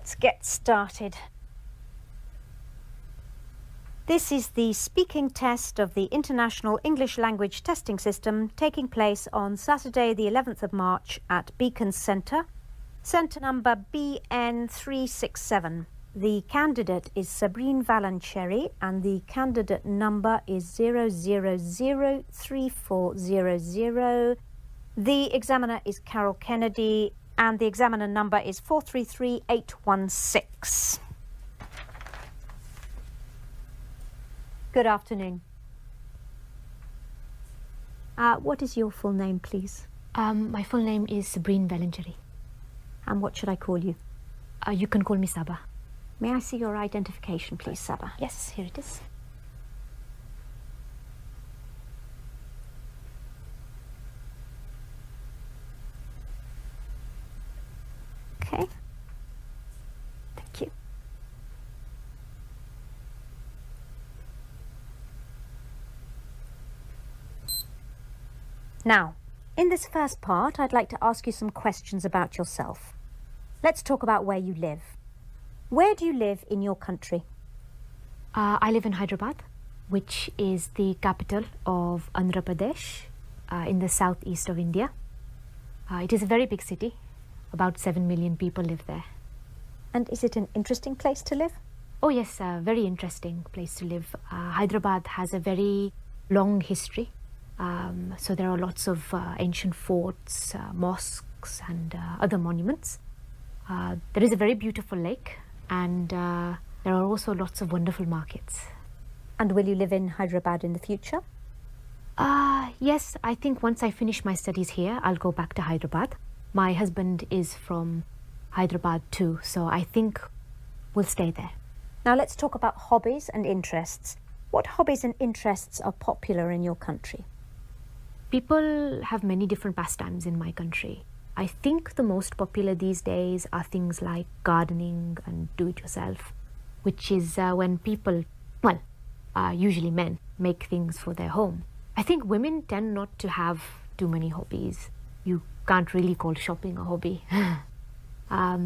Let's get started. This is the speaking test of the International English Language Testing System taking place on Saturday the 11th of March at Beacon Centre, centre number BN367. The candidate is Sabrine Valancheri and the candidate number is 0003400. The examiner is Carol Kennedy and the examiner number is 433816. Good afternoon. What is your full name, please? My full name is Sabrine Valancheri. And what should I call you? You can call me Saba. May I see your identification, please, Saba? Yes, here it is. Okay. Thank you. Now, in this first part, I'd like to ask you some questions about yourself. Let's talk about where you live. Where do you live in your country? I live in Hyderabad, which is the capital of Andhra Pradesh, in the southeast of India. It is a very big city. About 7 million people live there. And is it an interesting place to live? Oh yes, a very interesting place to live. Hyderabad has a very long history. So there are lots of ancient forts, mosques and other monuments. There is a very beautiful lake and there are also lots of wonderful markets. And will you live in Hyderabad in the future? Yes, I think once I finish my studies here, I'll go back to Hyderabad. My husband is from Hyderabad too, so I think we'll stay there. Now let's talk about hobbies and interests. What hobbies and interests are popular in your country? People have many different pastimes in my country. I think the most popular these days are things like gardening and do-it-yourself, which is when people, well, usually men, make things for their home. I think women tend not to have too many hobbies. You can't really call shopping a hobby. I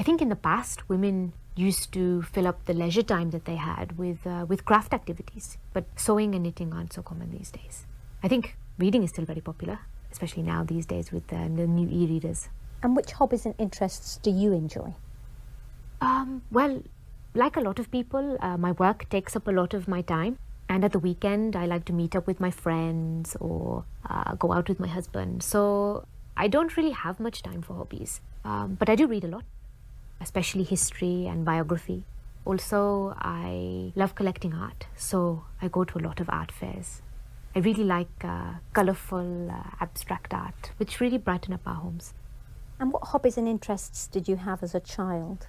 think in the past, women used to fill up the leisure time that they had with craft activities, but sewing and knitting aren't so common these days. I think reading is still very popular, especially now these days with the new e-readers. And which hobbies and interests do you enjoy? Well, like a lot of people, my work takes up a lot of my time. And at the weekend, I like to meet up with my friends or go out with my husband. So I don't really have much time for hobbies. But I do read a lot, especially history and biography. Also, I love collecting art. So I go to a lot of art fairs. I really like colourful, abstract art, which really brighten up our homes. And what hobbies and interests did you have as a child?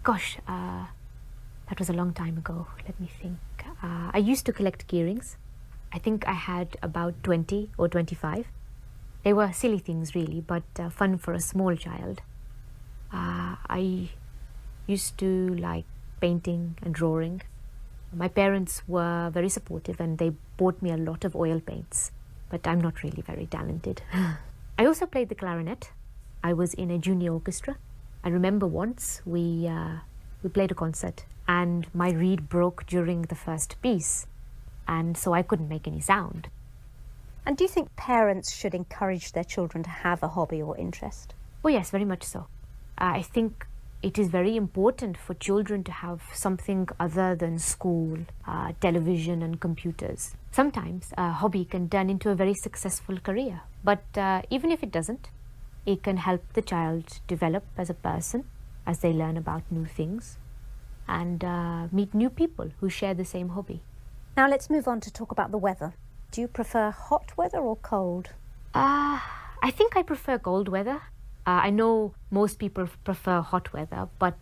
Gosh, that was a long time ago. Let me think. I used to collect keyrings. I think I had about 20 or 25. They were silly things really, but fun for a small child. I used to like painting and drawing. My parents were very supportive and they bought me a lot of oil paints, but I'm not really very talented. I also played the clarinet. I was in a junior orchestra. I remember once we played a concert and my reed broke during the first piece, and so I couldn't make any sound. And do you think parents should encourage their children to have a hobby or interest? Oh yes, very much so. I think it is very important for children to have something other than school, television and computers. Sometimes a hobby can turn into a very successful career, but even if it doesn't, it can help the child develop as a person as they learn about new things and meet new people who share the same hobby. Now let's move on to talk about the weather. Do you prefer hot weather or cold? I think I prefer cold weather. I know most people prefer hot weather, but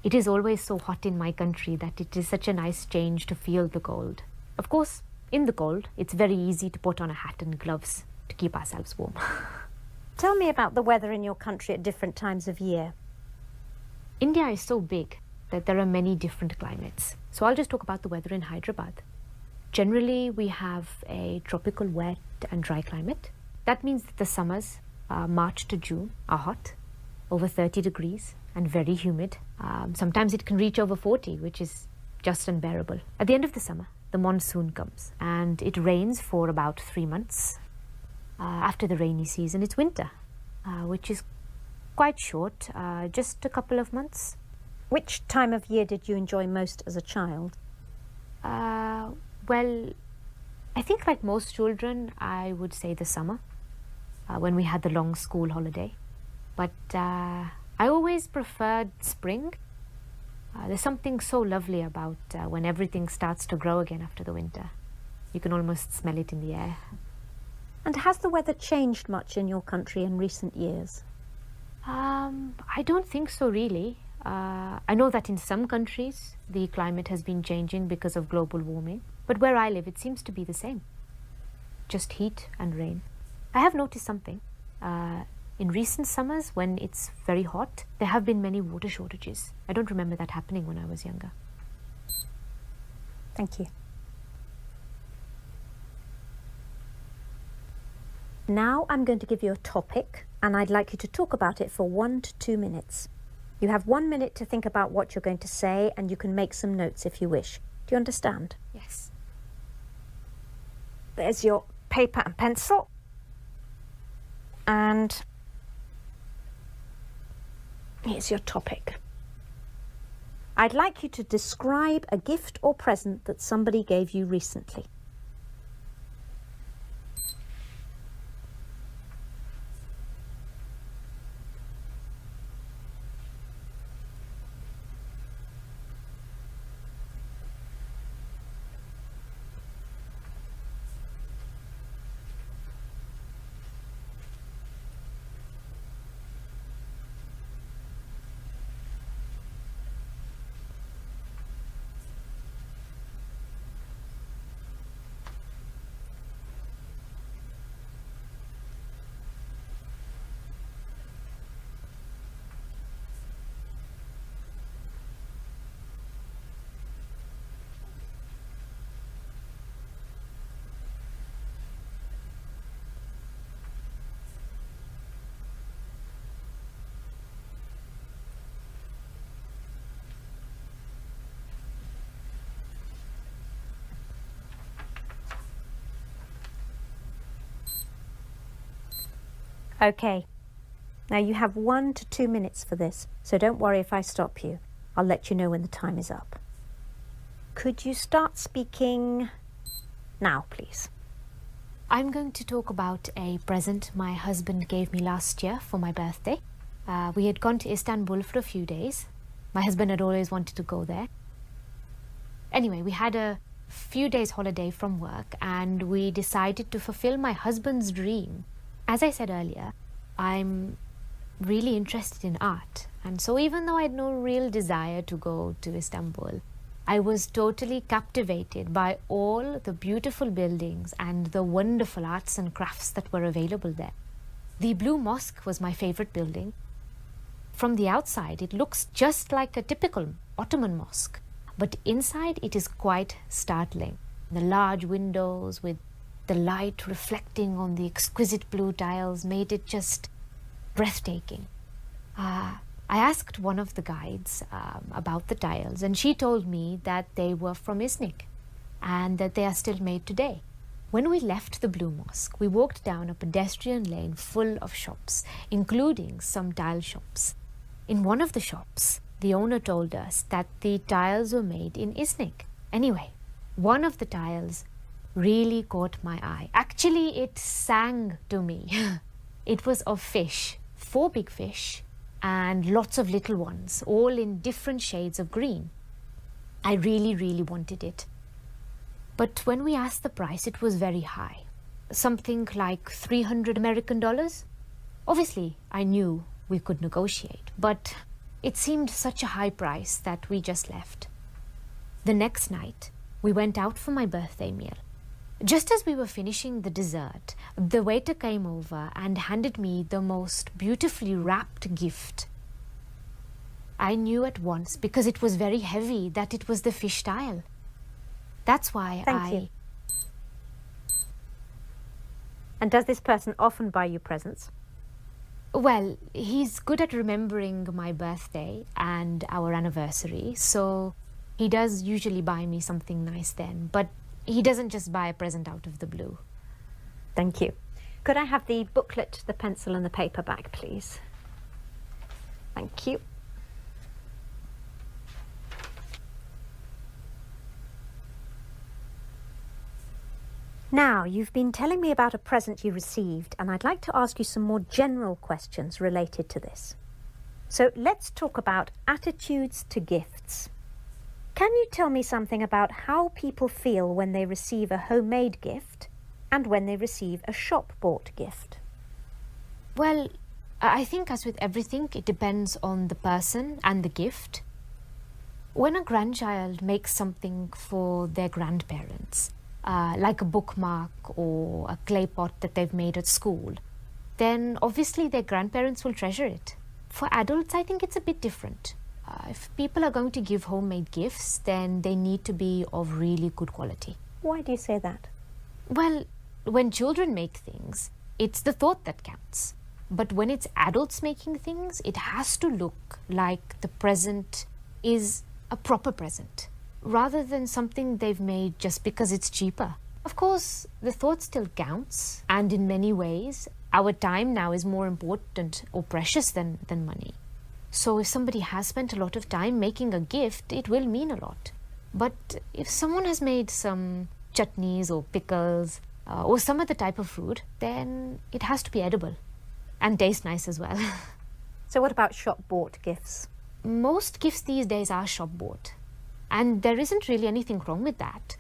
it is always so hot in my country that it is such a nice change to feel the cold. Of course, in the cold, it's very easy to put on a hat and gloves to keep ourselves warm. Tell me about the weather in your country at different times of year. India is so big that there are many different climates. So I'll just talk about the weather in Hyderabad. Generally, we have a tropical wet and dry climate. That means that the summers, March to June, are hot, over 30 degrees and very humid. Sometimes it can reach over 40, which is just unbearable. At the end of the summer, the monsoon comes and it rains for about 3 months. After the rainy season, it's winter, which is quite short, just a couple of months. Which time of year did you enjoy most as a child? Well, I think like most children, I would say the summer, when we had the long school holiday. But I always preferred spring. There's something so lovely about when everything starts to grow again after the winter. You can almost smell it in the air. And has the weather changed much in your country in recent years? I don't think so, really. I know that in some countries the climate has been changing because of global warming, but where I live it seems to be the same. Just heat and rain. I have noticed something. In recent summers, when it's very hot, there have been many water shortages. I don't remember that happening when I was younger. Thank you. Now I'm going to give you a topic, and I'd like you to talk about it for 1 to 2 minutes. You have 1 minute to think about what you're going to say, and you can make some notes if you wish. Do you understand? Yes. There's your paper and pencil. And here's your topic. I'd like you to describe a gift or present that somebody gave you recently. Okay, now you have 1 to 2 minutes for this, so don't worry if I stop you. I'll let you know when the time is up. Could you start speaking now, please? I'm going to talk about a present my husband gave me last year for my birthday. We had gone to Istanbul for a few days. My husband had always wanted to go there. Anyway, we had a few days holiday from work and we decided to fulfill my husband's dream. As I said earlier, I'm really interested in art, and so even though I had no real desire to go to Istanbul, I was totally captivated by all the beautiful buildings and the wonderful arts and crafts that were available there. The Blue Mosque was my favorite building. From the outside, it looks just like a typical Ottoman mosque, but inside it is quite startling. The large windows with the light reflecting on the exquisite blue tiles made it just breathtaking. I asked one of the guides about the tiles, and she told me that they were from Iznik and that they are still made today. When we left the Blue Mosque, we walked down a pedestrian lane full of shops, including some tile shops. In one of the shops, the owner told us that the tiles were made in Iznik. Anyway, one of the tiles really caught my eye. Actually, it sang to me. It was of fish, 4 big fish and lots of little ones, all in different shades of green. I really wanted it. But when we asked the price, it was very high. Something like $300 American. Obviously, I knew we could negotiate, but it seemed such a high price that we just left. The next night, we went out for my birthday meal. Just as we were finishing the dessert, the waiter came over and handed me the most beautifully wrapped gift. I knew at once, because it was very heavy, that it was the fish tile. That's why Thank you. And does this person often buy you presents? Well, he's good at remembering my birthday and our anniversary, so he does usually buy me something nice then, but he doesn't just buy a present out of the blue. Thank you. Could I have the booklet, the pencil and the paper back, please? Thank you. Now, you've been telling me about a present you received, and I'd like to ask you some more general questions related to this. So let's talk about attitudes to gifts. Can you tell me something about how people feel when they receive a homemade gift and when they receive a shop-bought gift? Well, I think as with everything, it depends on the person and the gift. When a grandchild makes something for their grandparents, like a bookmark or a clay pot that they've made at school, then obviously their grandparents will treasure it. For adults, I think it's a bit different. If people are going to give homemade gifts, then they need to be of really good quality. Why do you say that? Well, when children make things, it's the thought that counts. But when it's adults making things, it has to look like the present is a proper present, rather than something they've made just because it's cheaper. Of course, the thought still counts, and in many ways, our time now is more important or precious than money. So if somebody has spent a lot of time making a gift, it will mean a lot. But if someone has made some chutneys or pickles or some other type of food, then it has to be edible and taste nice as well. So what about shop-bought gifts? Most gifts these days are shop-bought. And there isn't really anything wrong with that.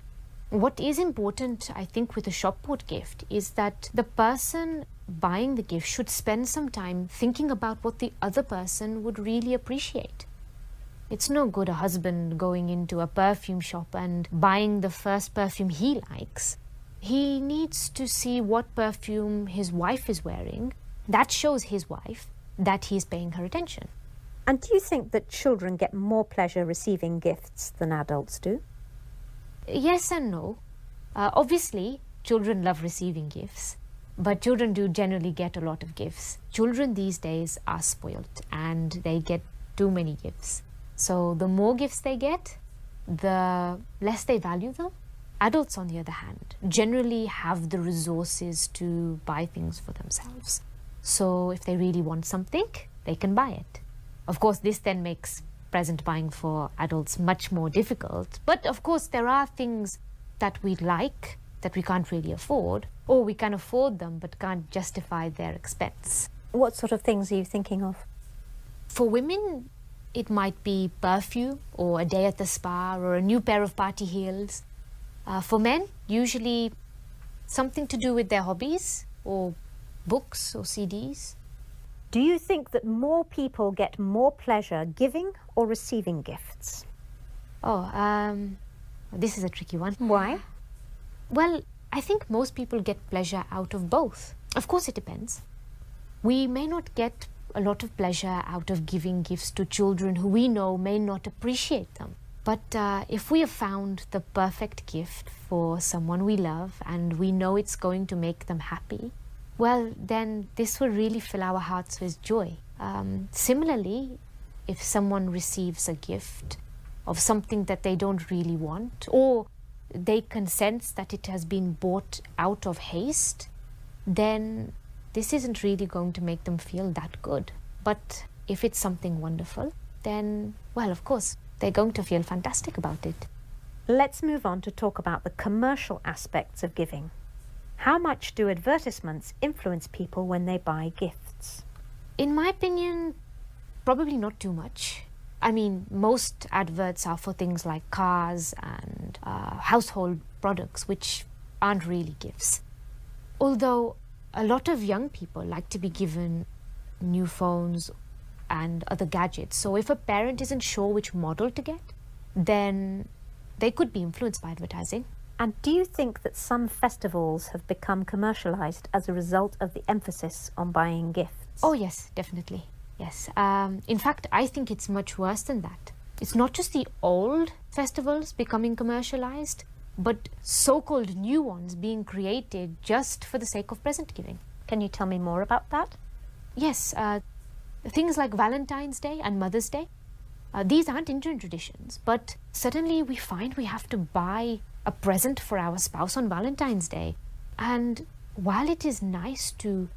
What is important, I think, with a shop-bought gift is that the person buying the gift should spend some time thinking about what the other person would really appreciate. It's no good a husband going into a perfume shop and buying the first perfume he likes. He needs to see what perfume his wife is wearing. That shows his wife that he's paying her attention. And do you think that children get more pleasure receiving gifts than adults do? Yes and no. Obviously, children love receiving gifts, but children do generally get a lot of gifts. Children these days are spoiled and they get too many gifts. So the more gifts they get, the less they value them. Adults, on the other hand, generally have the resources to buy things for themselves. So if they really want something, they can buy it. Of course, this then makes present buying for adults much more difficult. But of course, there are things that we like that we can't really afford, or we can afford them but can't justify their expense. What sort of things are you thinking of? For women, it might be perfume or a day at the spa or a new pair of party heels. For men, usually something to do with their hobbies or books or CDs. Do you think that more people get more pleasure giving or receiving gifts? This is a tricky one. Why? Well, I think most people get pleasure out of both. Of course, it depends. We may not get a lot of pleasure out of giving gifts to children who we know may not appreciate them. But if we have found the perfect gift for someone we love and we know it's going to make them happy, well, then this will really fill our hearts with joy. Similarly, if someone receives a gift of something that they don't really want, or they can sense that it has been bought out of haste, then this isn't really going to make them feel that good. But if it's something wonderful, then, well, of course, they're going to feel fantastic about it. Let's move on to talk about the commercial aspects of giving. How much do advertisements influence people when they buy gifts? In my opinion, probably not too much. I mean, most adverts are for things like cars and household products, which aren't really gifts. Although a lot of young people like to be given new phones and other gadgets. So if a parent isn't sure which model to get, then they could be influenced by advertising. And do you think that some festivals have become commercialized as a result of the emphasis on buying gifts? Oh, yes, definitely. Yes. In fact, I think it's much worse than that. It's not just the old festivals becoming commercialized, but so-called new ones being created just for the sake of present giving. Can you tell me more about that? Yes, things like Valentine's Day and Mother's Day, these aren't Indian traditions, but suddenly we find we have to buy a present for our spouse on Valentine's Day. And while it is nice to